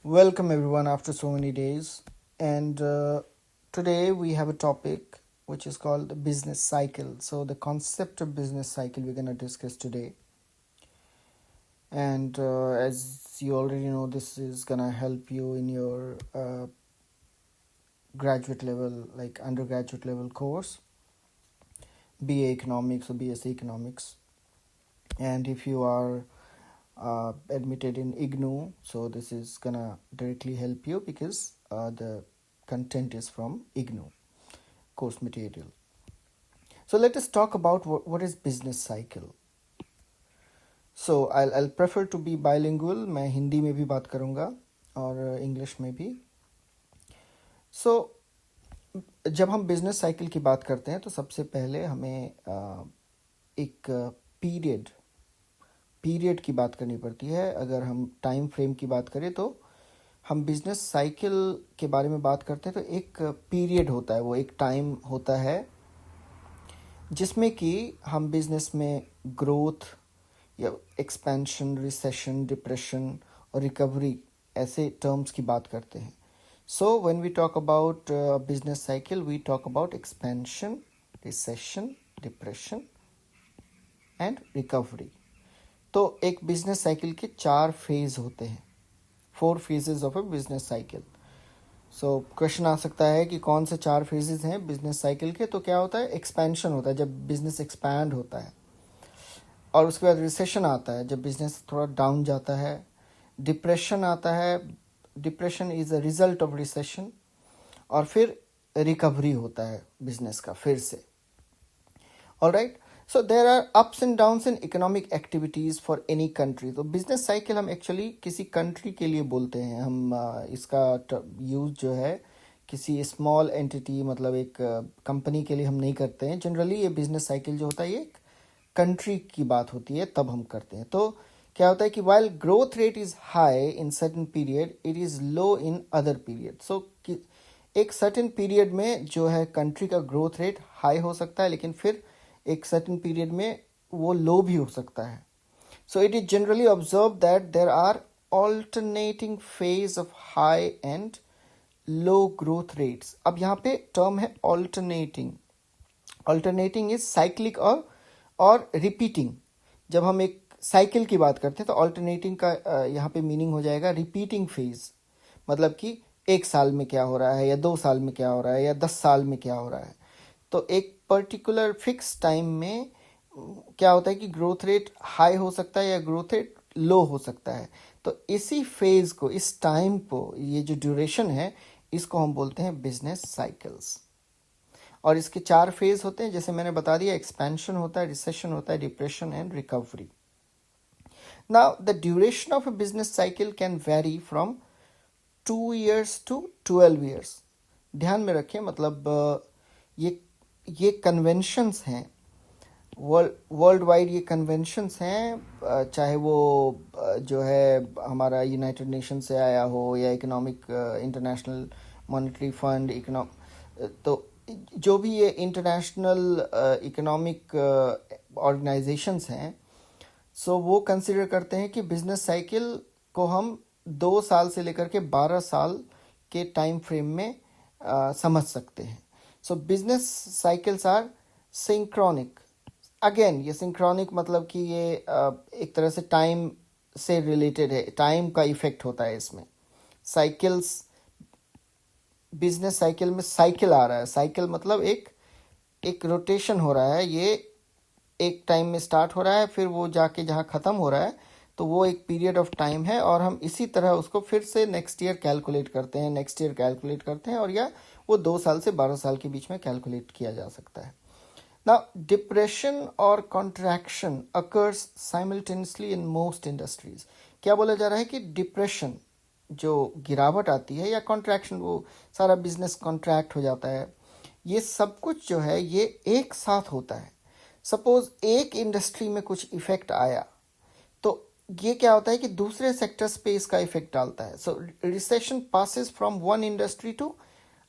Welcome everyone after so many days. And today we have a topic which is called the business cycle. So, the concept of business cycle we're going to discuss today. And as you already know, this is going to help you in your graduate level, like undergraduate level course, BA Economics or BSc Economics. And if you are admitted in IGNOU, so this is gonna directly help you because the content is from IGNOU course material. So let us talk about what is business cycle. So I'll prefer to be bilingual. मैं हिंदी में भी बात करूँगा और English में भी. So जब हम बिजनेस साइकिल की बात करते हैं तो सबसे पहले हमें एक पीरियड की बात करनी पड़ती है. अगर हम टाइम फ्रेम की बात करें तो हम बिजनेस साइकिल के बारे में बात करते हैं तो एक पीरियड होता है, वो एक टाइम होता है जिसमें कि हम बिजनेस में ग्रोथ या एक्सपेंशन, रिसेशन, डिप्रेशन और रिकवरी ऐसे टर्म्स की बात करते हैं. So when we talk about business cycle we talk about expansion, recession, depression and recovery. तो एक बिजनेस साइकिल के 4 फेज होते हैं, 4 phases of a business cycle. So question आ सकता है कि कौन से 4 फेजेस हैं बिजनेस साइकिल के. तो क्या होता है, एक्सपेंशन होता है जब बिजनेस एक्सपैंड होता है, और उसके बाद रिसेशन आता है जब बिजनेस थोड़ा डाउन जाता है. डिप्रेशन आता है, depression is a result of recession. और फिर रिकवरी होता है बिजनेस का फिर से. Alright, so there are ups and downs in economic activities for any country. तो बिजनेस साइकिल हम एक्चुअली किसी कंट्री के लिए बोलते हैं. हम इसका यूज जो है किसी स्मॉल एंटिटी, मतलब एक कंपनी के लिए हम नहीं करते हैं. जनरली ये बिजनेस साइकिल जो होता है ये एक कंट्री की बात होती है तब हम करते हैं. तो क्या होता है कि while growth rate is high in certain period it is low in other period. So एक सर्टेन पीरियड में जो है कंट्री का ग्रोथ रेट हाई हो सकता है, लेकिन फिर एक सर्टेन पीरियड में वो लो भी हो सकता है. So it is generally observe that there are alternating phase of high and low growth rates. अब यहाँ पे टर्म है ऑल्टरनेटिंग. ऑल्टरनेटिंग इज साइक्लिक और रिपीटिंग. जब हम एक साइकिल की बात करते हैं तो ऑल्टरनेटिंग का यहाँ पे मीनिंग हो जाएगा रिपीटिंग फेज. मतलब कि 1 साल में क्या हो रहा है, या 2 साल में क्या हो रहा है, या 10 साल में क्या हो रहा है. तो एक पर्टिकुलर फिक्स टाइम में क्या होता है कि ग्रोथ रेट हाई हो सकता है या ग्रोथ रेट लो हो सकता है. तो इसी फेज को, इस टाइम को, ये जो ड्यूरेशन है इसको हम बोलते हैं बिजनेस साइकिल्स. और इसके 4 फेज होते हैं, जैसे मैंने बता दिया. एक्सपेंशन होता है, रिसेशन होता है, depression and recovery. Now the duration of a business cycle can very from 2 years to 12 years. ध्यान में रखें, मतलब ये कन्वेंशंस हैं, वर्ल्ड वाइड ये कन्वेंशंस हैं. चाहे वो जो है हमारा यूनाइटेड नेशन से आया हो या इकोनॉमिक इंटरनेशनल मॉनेटरी फंड, तो जो भी ये इंटरनेशनल इकोनॉमिक ऑर्गेनाइजेशंस हैं, सो वो कंसिडर करते हैं कि बिजनेस साइकिल को हम 2 साल से लेकर के 12 साल के टाइम फ्रेम में समझ सकते हैं. So business cycles are synchronic. Again ये सिंक्रोनिक मतलब कि ये एक तरह से टाइम से रिलेटेड है, टाइम का इफेक्ट होता है इसमें. साइकिल्स, बिजनेस साइकिल में साइकिल आ रहा है. साइकिल मतलब एक रोटेशन हो रहा है. ये एक टाइम में स्टार्ट हो रहा है, फिर वो जाके जहाँ ख़त्म हो रहा है, तो वो एक पीरियड ऑफ टाइम है. और हम इसी तरह उसको फिर से नेक्स्ट ईयर कैलकुलेट करते हैं, और या वो 2 साल से 12 साल के बीच में कैलकुलेट किया जा सकता है. नाउ डिप्रेशन और contraction occurs simultaneously in most industries. क्या बोला जा रहा है कि डिप्रेशन, जो गिरावट आती है, या कॉन्ट्रैक्शन, वो सारा बिजनेस कॉन्ट्रैक्ट हो जाता है, ये सब कुछ जो है ये एक साथ होता है. सपोज एक इंडस्ट्री में कुछ इफेक्ट आया तो ये क्या होता है कि दूसरे सेक्टर्स पे इसका इफेक्ट डालता है. So recession passes from one industry to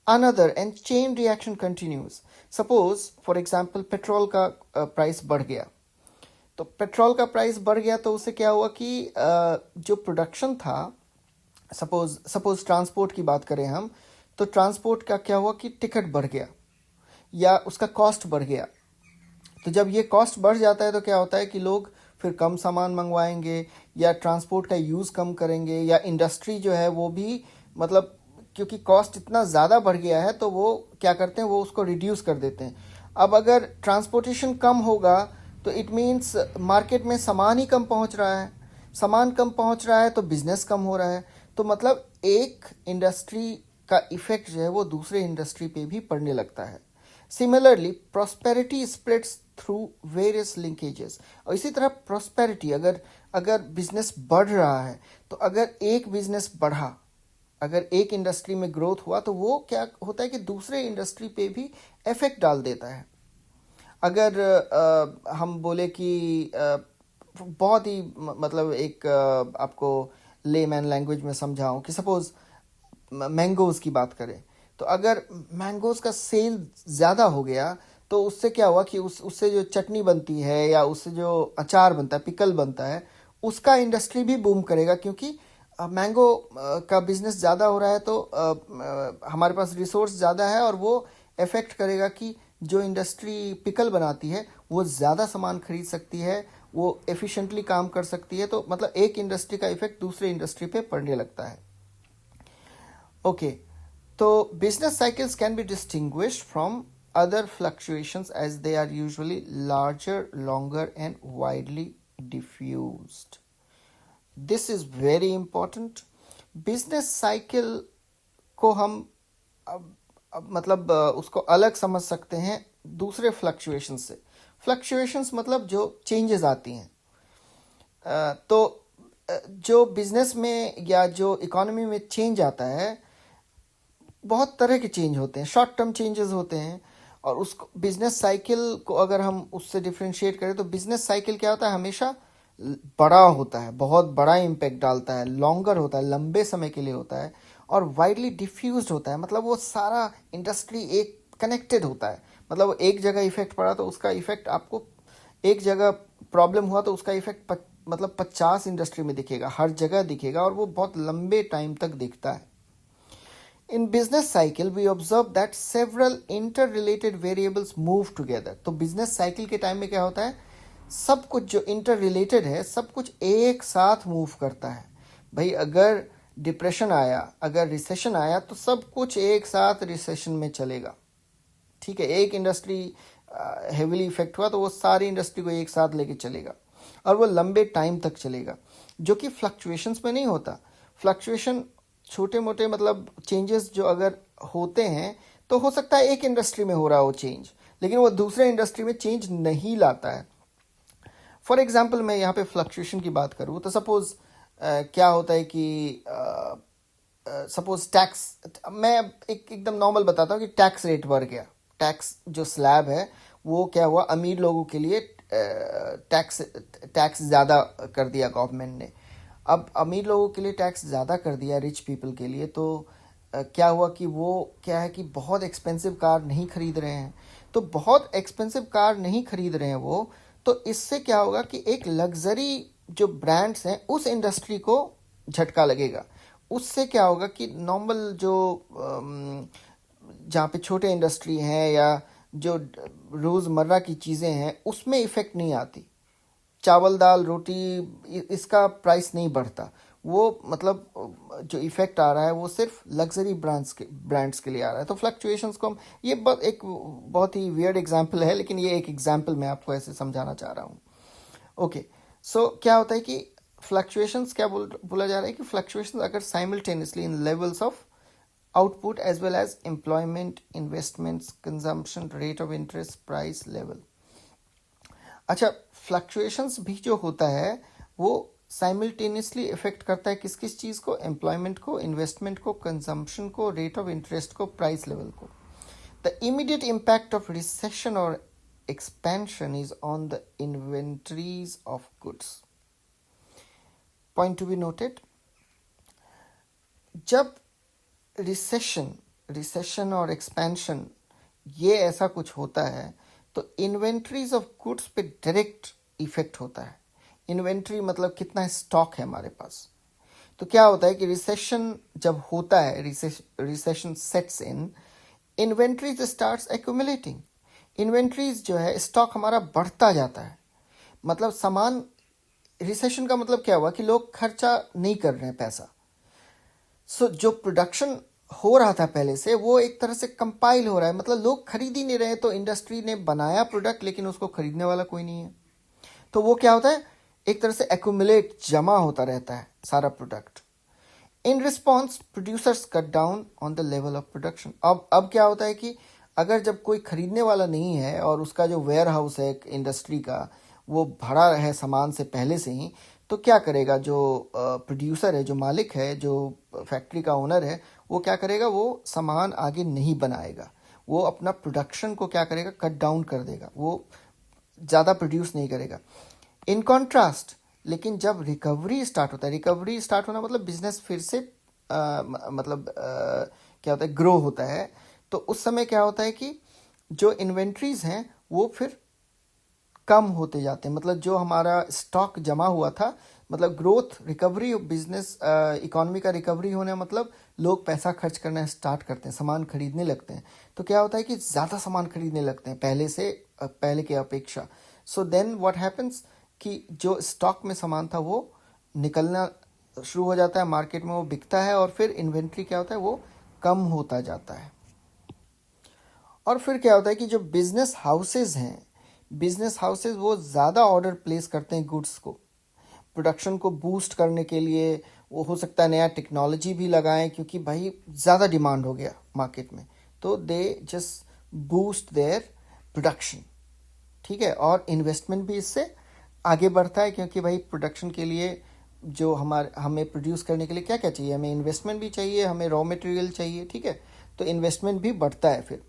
another and chain reaction continues. Suppose for example petrol का प्राइस बढ़ गया, तो पेट्रोल का प्राइस बढ़ गया तो उससे क्या हुआ कि जो प्रोडक्शन था सपोज सपोज ट्रांसपोर्ट की बात करें हम, तो ट्रांसपोर्ट का क्या हुआ कि टिकट बढ़ गया या उसका कॉस्ट बढ़ गया। तो जब ये कॉस्ट बढ़ जाता है तो क्या होता है कि लोग फिर कम सामान मंगवाएंगे या ट्रांसपोर्ट का यूज़ कम करेंगे, या इंडस्ट्री जो है वो भी मतलब क्योंकि कॉस्ट इतना ज़्यादा बढ़ गया है तो वो क्या करते हैं, वो उसको रिड्यूस कर देते हैं। अब अगर ट्रांसपोर्टेशन कम होगा तो इट मीन्स मार्केट में सामान ही कम पहुंच रहा है, सामान कम पहुंच रहा है तो बिजनेस कम हो रहा है। तो मतलब एक इंडस्ट्री का इफेक्ट जो है वो दूसरे इंडस्ट्री पे भी पड़ने लगता है। Similarly prosperity spreads through various linkages. और इसी तरह प्रॉस्पेरिटी, अगर अगर बिजनेस बढ़ रहा है तो अगर एक बिजनेस बढ़ा, अगर एक इंडस्ट्री में ग्रोथ हुआ तो वो क्या होता है कि दूसरे इंडस्ट्री पे भी इफेक्ट डाल देता है। अगर हम बोले कि बहुत ही मतलब एक आपको लेमैन लैंग्वेज में समझाऊं कि सपोज मैंगोज की बात करें, तो अगर मैंगोज का सेल ज़्यादा हो गया तो उससे क्या हुआ कि उससे जो चटनी बनती है या उससे जो अचार बनता है, पिकल बनता है, उसका इंडस्ट्री भी बूम करेगा, क्योंकि मैंगो का बिजनेस ज़्यादा हो रहा है तो हमारे पास रिसोर्स ज़्यादा है और वो इफेक्ट करेगा कि जो इंडस्ट्री पिकल बनाती है वो ज़्यादा सामान खरीद सकती है, वो एफिशिएंटली काम कर सकती है। तो मतलब एक इंडस्ट्री का इफेक्ट दूसरे इंडस्ट्री पे पड़ने लगता है। ओके, तो business cycles can be distinguished from other fluctuations as they are usually larger, longer, and widely diffused. This is very important. Business cycle को हम मतलब उसको अलग समझ सकते हैं दूसरे फ्लक्चुएशंस से। फ्लक्चुएशंस मतलब जो चेंजेस आती हैं। तो जो बिजनेस में या जो इकोनॉमी में चेंज आता है, बहुत तरह के चेंज होते हैं, शॉर्ट टर्म चेंजेस होते हैं। और उसको बिजनेस साइकिल को अगर हम उससे डिफ्रेंशिएट करें तो बिजनेस साइकिल क्या होता है, हमेशा बड़ा होता है, बहुत बड़ा इम्पैक्ट डालता है, लॉन्गर होता है, लंबे समय के लिए होता है, और वाइडली डिफ्यूज्ड होता है। मतलब वो सारा इंडस्ट्री एक कनेक्टेड होता है। मतलब एक जगह इफेक्ट पड़ा तो उसका इफेक्ट आपको, एक जगह प्रॉब्लम हुआ तो उसका इफेक्ट मतलब 50 इंडस्ट्री में दिखेगा, हर जगह दिखेगा, और वो बहुत लंबे टाइम तक दिखता है। In business cycle, we observe that several interrelated variables move together. तो business cycle के टाइम में क्या होता है, सब कुछ जो interrelated है सब कुछ एक साथ मूव करता है। भाई अगर डिप्रेशन आया, अगर रिसेशन आया तो सब कुछ एक साथ रिसेशन में चलेगा। ठीक है, एक इंडस्ट्री हेविली इफेक्ट हुआ तो वो सारी इंडस्ट्री को एक साथ लेके चलेगा और वो लंबे टाइम तक चलेगा, जो कि फ्लक्चुएशंस में नहीं होता। फ्लक्चुएशन छोटे मोटे मतलब चेंजेस जो अगर होते हैं तो हो सकता है एक इंडस्ट्री में हो रहा हो चेंज, लेकिन वो दूसरे इंडस्ट्री में चेंज नहीं लाता है। फॉर एग्जाम्पल मैं यहाँ पे फ्लक्चुएशन की बात करूँ तो सपोज क्या होता है कि सपोज टैक्स, मैं एकदम नॉर्मल बताता हूँ कि टैक्स रेट बढ़ गया। टैक्स जो स्लैब है वो क्या हुआ, अमीर लोगों के लिए टैक्स टैक्स ज़्यादा कर दिया गवर्नमेंट ने। अब अमीर लोगों के लिए टैक्स ज़्यादा कर दिया, रिच पीपल के लिए, तो क्या हुआ कि वो क्या है कि बहुत एक्सपेंसिव कार नहीं खरीद रहे हैं। तो बहुत एक्सपेंसिव कार नहीं खरीद रहे हैं वो, तो इससे क्या होगा कि एक लग्जरी जो ब्रांड्स हैं उस इंडस्ट्री को झटका लगेगा। उससे क्या होगा कि नॉर्मल जो जहाँ पे छोटे इंडस्ट्री हैं या जो रोज़मर्रा की चीज़ें हैं उसमें इफ़ेक्ट नहीं आती। चावल दाल रोटी इसका प्राइस नहीं बढ़ता, वो मतलब जो इफेक्ट आ रहा है वो सिर्फ लग्जरी ब्रांड्स के लिए आ रहा है। तो फ्लक्चुएशंस को हम, ये एक बहुत ही वियर्ड एग्जांपल है, लेकिन ये एक एग्जांपल मैं आपको ऐसे समझाना चाह रहा हूँ। ओके, सो क्या होता है कि फ्लक्चुएशंस क्या बोला जा रहा है कि फ्लक्चुएशंस अगर simultaneously in levels of output as well as employment, investments, consumption, rate of interest, price level. अच्छा, फ्लक्चुएशंस भी जो होता है वो साइमल्टेनियसली इफेक्ट करता है किस किस चीज़ को, एम्प्लॉयमेंट को, इन्वेस्टमेंट को, कंजम्पशन को, रेट ऑफ इंटरेस्ट को, प्राइस लेवल को। The immediate impact of recession और expansion is on the inventories of goods. Point to be noted, जब रिसेशन रिसेशन और एक्सपेंशन ये ऐसा कुछ होता है तो इन्वेंट्रीज ऑफ गुड्स पे डायरेक्ट इफेक्ट होता है। इन्वेंट्री मतलब कितना स्टॉक है हमारे पास। तो क्या होता है कि रिसेशन जब होता है, recession sets in, inventories starts accumulating. Inventories जो है, स्टॉक हमारा बढ़ता जाता है। मतलब सामान, रिसेशन का मतलब क्या हुआ कि लोग खर्चा नहीं कर रहे हैं पैसा। सो जो प्रोडक्शन हो रहा था पहले से, वो एक तरह से कंपाइल हो रहा है, मतलब लोग खरीद ही नहीं रहे। तो इंडस्ट्री ने बनाया प्रोडक्ट, लेकिन उसको खरीदने वाला कोई नहीं है। तो वो क्या होता है, एक तरह से एक्यूमुलेट, जमा होता रहता है सारा product. In response producers cut down on the level of production. अब क्या होता है कि अगर जब कोई खरीदने वाला नहीं है और उसका जो वेयर हाउस है इंडस्ट्री का, वो भरा है सामान से पहले से ही, तो क्या करेगा जो प्रोड्यूसर है, जो मालिक है, जो फैक्ट्री का ओनर है, वो क्या करेगा, वो सामान आगे नहीं बनाएगा। वो अपना प्रोडक्शन को क्या करेगा, कट डाउन कर देगा, वो ज़्यादा प्रोड्यूस नहीं करेगा। इन कॉन्ट्रास्ट, लेकिन जब रिकवरी स्टार्ट होता है, रिकवरी स्टार्ट होना मतलब बिजनेस फिर से क्या होता है, ग्रो होता है। तो उस समय क्या होता है कि जो इन्वेंट्रीज हैं वो फिर कम होते जाते हैं। मतलब जो हमारा स्टॉक जमा हुआ था, मतलब ग्रोथ, रिकवरी, बिजनेस इकोनॉमी का रिकवरी होने मतलब लोग पैसा खर्च करना स्टार्ट करते हैं, सामान खरीदने लगते हैं। तो क्या होता है कि ज़्यादा सामान खरीदने लगते हैं पहले से, पहले के अपेक्षा। सो देन व्हाट हैपन्स कि जो स्टॉक में सामान था वो निकलना शुरू हो जाता है, मार्केट में वो बिकता है, और फिर इन्वेंट्री क्या होता है, वो कम होता जाता है। और फिर क्या होता है कि जो बिजनेस हाउसेज हैं, बिजनेस हाउसेज वो ज़्यादा ऑर्डर प्लेस करते हैं गुड्स को, प्रोडक्शन को बूस्ट करने के लिए। वो हो सकता है नया टेक्नोलॉजी भी लगाएं, क्योंकि भाई ज़्यादा डिमांड हो गया मार्केट में, तो they just boost their production. ठीक है, और इन्वेस्टमेंट भी इससे आगे बढ़ता है, क्योंकि भाई प्रोडक्शन के लिए जो हमें प्रोड्यूस करने के लिए क्या क्या चाहिए, हमें इन्वेस्टमेंट भी चाहिए, हमें रॉ मटेरियल चाहिए। ठीक है, तो इन्वेस्टमेंट भी बढ़ता है। फिर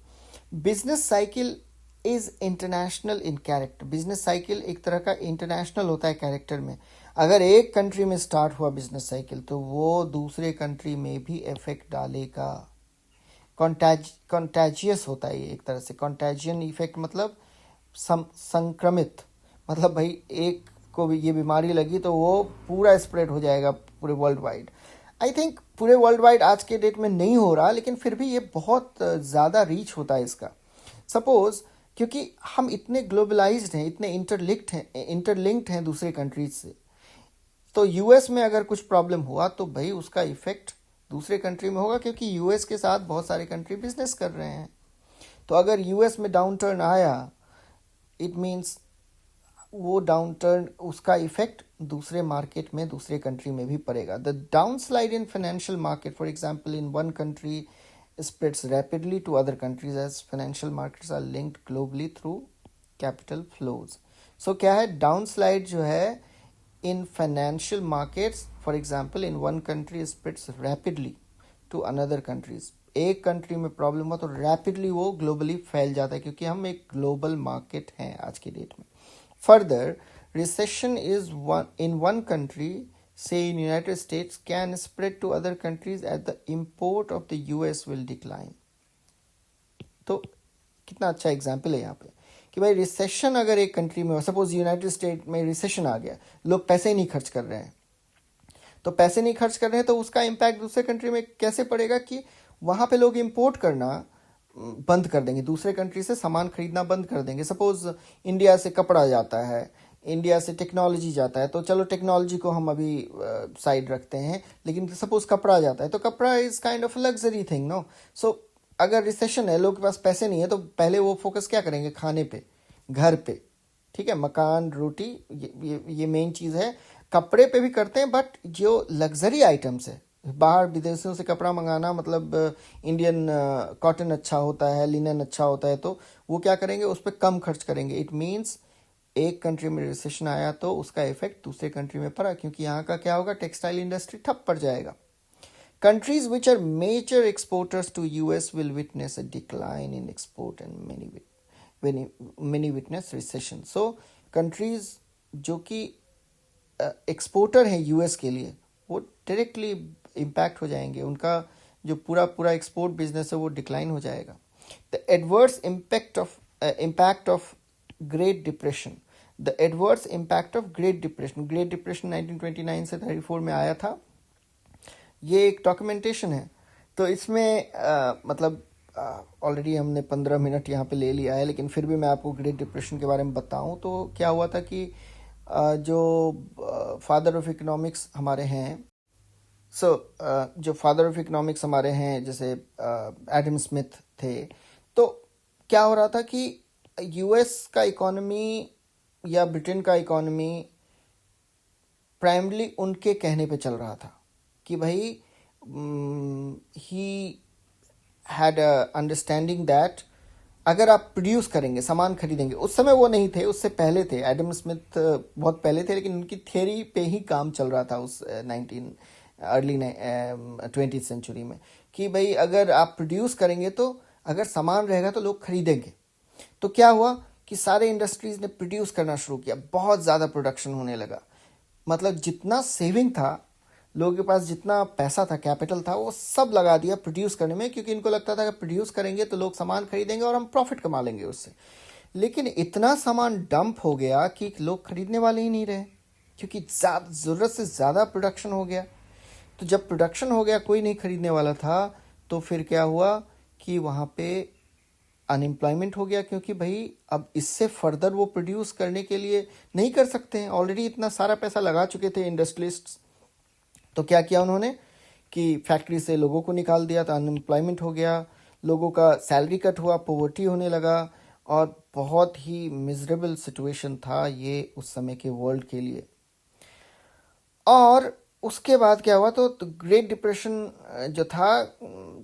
business cycle is international in character. Business cycle एक तरह का इंटरनेशनल होता है कैरेक्टर में। अगर एक कंट्री में स्टार्ट हुआ बिजनेस साइकिल, तो वो दूसरे कंट्री में भी इफेक्ट डालेगा। कॉन्टेजियस होता है ये एक तरह से, कॉन्टेजियन इफेक्ट मतलब संक्रमित। मतलब भाई एक को भी ये बीमारी लगी तो वो पूरा स्प्रेड हो जाएगा पूरे वर्ल्ड वाइड। आई थिंक पूरे वर्ल्ड वाइड आज के डेट में नहीं हो रहा, लेकिन फिर भी ये बहुत ज़्यादा रीच होता है इसका। सपोज, क्योंकि हम इतने ग्लोबलाइज्ड हैं, इतने इंटरलिंक्ड हैं दूसरे कंट्रीज से, तो यूएस में अगर कुछ प्रॉब्लम हुआ तो भाई उसका इफेक्ट दूसरे कंट्री में होगा, क्योंकि यूएस के साथ बहुत सारे कंट्री बिजनेस कर रहे हैं। तो अगर यूएस में डाउन टर्न आया, इट मीन्स वो डाउन टर्न, उसका इफेक्ट दूसरे मार्केट में, दूसरे कंट्री में भी पड़ेगा। The down slide in financial market, for example in one country, spreads rapidly to other countries as financial markets are linked globally through capital flows. So क्या है, down slide जो है in financial markets, for example in one country spreads rapidly to another countries। एक country में problem हुआ तो rapidly वो globally फैल जाता है, क्योंकि हम एक ग्लोबल मार्केट हैं आज की डेट में। Further, recession is in one country, say in United States, can spread to other countries as the import of the US will decline। तो कितना अच्छा एग्जाम्पल है यहाँ पे कि भाई रिसेशन अगर एक कंट्री में हो, सपोज यूनाइटेड स्टेट में रिसेशन आ गया, लोग पैसे ही नहीं खर्च कर रहे हैं, तो पैसे नहीं खर्च कर रहे हैं तो उसका इम्पैक्ट दूसरे कंट्री में कैसे पड़ेगा कि वहाँ पे लोग इम्पोर्ट करना बंद कर देंगे, दूसरे कंट्री से सामान खरीदना बंद कर देंगे। सपोज इंडिया से कपड़ा जाता है, इंडिया से टेक्नोलॉजी जाता है, तो चलो टेक्नोलॉजी को हम अभी साइड रखते हैं, लेकिन सपोज कपड़ा जाता है, तो कपड़ा is kind of luxury thing, no. So अगर रिसेशन है, लोग के पास पैसे नहीं है, तो पहले वो फोकस क्या करेंगे, खाने पे, घर पे। ठीक है, मकान, रोटी, ये मेन चीज़ है। कपड़े पे भी करते हैं, बट जो लग्जरी आइटम्स है, बाहर विदेशों से कपड़ा मंगाना, मतलब इंडियन कॉटन अच्छा होता है, लिनन अच्छा होता है, तो वो क्या करेंगे, उस पर कम खर्च करेंगे। इट मीन्स एक कंट्री में रिसेशन आया तो उसका इफेक्ट दूसरे कंट्री में पड़ा, क्योंकि यहाँ का क्या होगा, टेक्सटाइल इंडस्ट्री ठप पड़ जाएगा। Countries which are major exporters to US will witness a decline in export and many witness recession। So countries जो कि एक्सपोर्टर हैं यूएस के लिए, वो डायरेक्टली इम्पैक्ट हो जाएंगे, उनका जो पूरा पूरा एक्सपोर्ट बिजनेस है वो डिक्लाइन हो जाएगा। The adverse impact of great depression, great depression 1929 से 34 में आया था, ये एक डॉक्यूमेंटेशन है। तो इसमें मतलब ऑलरेडी हमने 15 मिनट यहाँ पे ले लिया है, लेकिन फिर भी मैं आपको ग्रेट डिप्रेशन के बारे में बताऊं तो क्या हुआ था कि जो फादर ऑफ इकोनॉमिक्स हमारे हैं, जो फादर ऑफ इकोनॉमिक्स हमारे हैं जैसे एडम स्मिथ थे, तो क्या हो रहा था कि यूएस का इकोनॉमी या ब्रिटेन का इकोनॉमी प्राइमरली उनके कहने पे चल रहा था कि भाई ही हैड अंडरस्टैंडिंग दैट अगर आप प्रोड्यूस करेंगे, सामान खरीदेंगे। उस समय वो नहीं थे, उससे पहले थे, एडम स्मिथ बहुत पहले थे, लेकिन उनकी थियरी पे ही काम चल रहा था उस 20th सेंचुरी में कि भाई अगर आप प्रोड्यूस करेंगे तो अगर सामान रहेगा तो लोग खरीदेंगे। तो क्या हुआ कि सारे इंडस्ट्रीज ने प्रोड्यूस करना शुरू किया, बहुत ज़्यादा प्रोडक्शन होने लगा। मतलब जितना सेविंग था, लोगों के पास जितना पैसा था, कैपिटल था, वो सब लगा दिया प्रोड्यूस करने में, क्योंकि इनको लगता था कि प्रोड्यूस करेंगे तो लोग सामान खरीदेंगे और हम प्रॉफिट कमा लेंगे उससे। लेकिन इतना सामान डंप हो गया कि लोग खरीदने वाले ही नहीं रहे, क्योंकि ज़रूरत से ज़्यादा प्रोडक्शन हो गया। तो जब प्रोडक्शन हो गया, कोई नहीं खरीदने वाला था, तो फिर क्या हुआ कि वहाँ पे अनएम्प्लॉयमेंट हो गया, क्योंकि भाई अब इससे फर्दर वो प्रोड्यूस करने के लिए नहीं कर सकते हैं, ऑलरेडी इतना सारा पैसा लगा चुके थे इंडस्ट्रियलिस्ट्स। तो क्या किया उन्होंने कि फैक्ट्री से लोगों को निकाल दिया, तो अनएम्प्लॉयमेंट हो गया, लोगों का सैलरी कट हुआ, पॉवर्टी होने लगा, और बहुत ही मिजरेबल सिचुएशन था ये उस समय के वर्ल्ड के लिए। और उसके बाद क्या हुआ, तो ग्रेट डिप्रेशन जो था,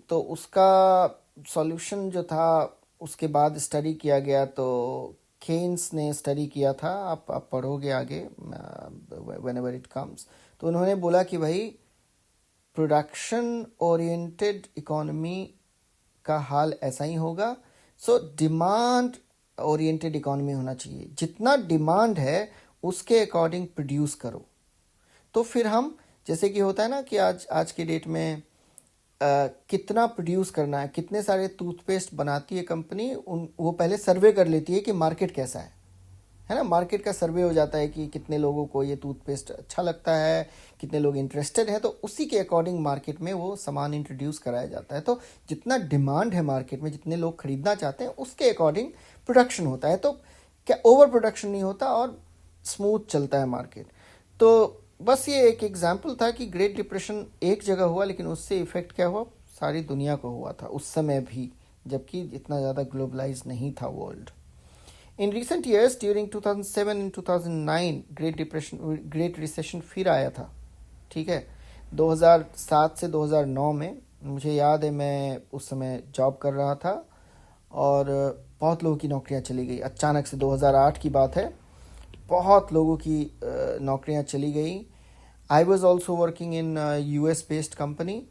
तो उसका सॉल्यूशन जो था उसके बाद स्टडी किया गया। तो केन्स ने स्टडी किया था, आप पढ़ोगे आगे व्हेन एवर इट कम्स। तो उन्होंने बोला कि भाई प्रोडक्शन ओरिएंटेड इकोनॉमी का हाल ऐसा ही होगा। सो डिमांड ओरिएंटेड इकोनॉमी होना चाहिए, जितना डिमांड है उसके अकॉर्डिंग प्रोड्यूस करो। तो फिर हम, जैसे कि होता है ना कि आज के डेट में कितना प्रोड्यूस करना है, कितने सारे टूथपेस्ट बनाती है कंपनी, वो पहले सर्वे कर लेती है कि मार्केट कैसा है ना। मार्केट का सर्वे हो जाता है कि कितने लोगों को ये टूथपेस्ट अच्छा लगता है, कितने लोग इंटरेस्टेड हैं, तो उसी के अकॉर्डिंग मार्केट में वो सामान इंट्रोड्यूस कराया जाता है। तो जितना डिमांड है मार्केट में, जितने लोग खरीदना चाहते हैं, उसके अकॉर्डिंग प्रोडक्शन होता है। तो क्या ओवर प्रोडक्शन नहीं होता और स्मूथ चलता है मार्केट। तो बस ये एक एग्जाम्पल था कि ग्रेट डिप्रेशन एक जगह हुआ, लेकिन उससे इफेक्ट क्या हुआ, सारी दुनिया को हुआ था उस समय भी, जबकि इतना ज़्यादा ग्लोबलाइज नहीं था world. In recent years, during 2007 and 2009, great recession फिर आया था। ठीक है, 2007 से 2009 में, मुझे याद है मैं उस समय जॉब कर रहा था और बहुत लोगों की नौकरियां चली गई अचानक से। 2008 की बात है, बहुत लोगों की नौकरियां चली गई। I was also working in US based company.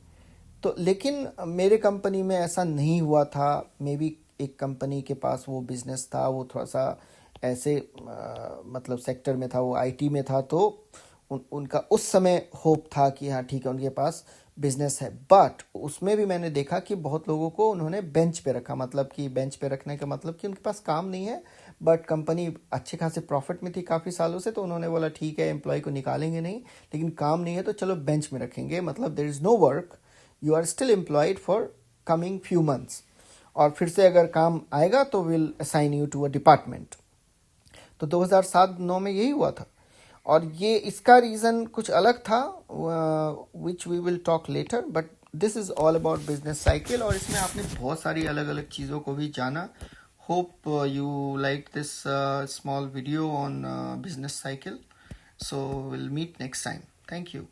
तो लेकिन मेरे कंपनी में ऐसा नहीं हुआ था। मे बी एक कंपनी के पास वो बिजनेस था, वो थोड़ा सा ऐसे मतलब सेक्टर में था, वो IT में था, तो उनका उस समय होप था कि हाँ ठीक है, उनके पास बिजनेस है। बट उसमें भी मैंने देखा कि बहुत लोगों को उन्होंने बेंच पे रखा। मतलब कि बेंच पे रखने का मतलब कि उनके पास काम नहीं है, बट कंपनी अच्छे खासे प्रॉफिट में थी काफ़ी सालों से, तो उन्होंने बोला ठीक है, एम्प्लॉय को निकालेंगे नहीं, लेकिन काम नहीं है तो चलो बेंच में रखेंगे। मतलब there is no work, you are still employed for coming few months, और फिर से अगर काम आएगा तो will assign you to a department. तो 2007-9 में यही हुआ था, और ये इसका रीज़न कुछ अलग था, which we will talk later. But this is all about business cycle, और इसमें आपने बहुत सारी अलग अलग चीज़ों को भी जाना। Hope you like this small video on business cycle. So will meet next time. Thank you.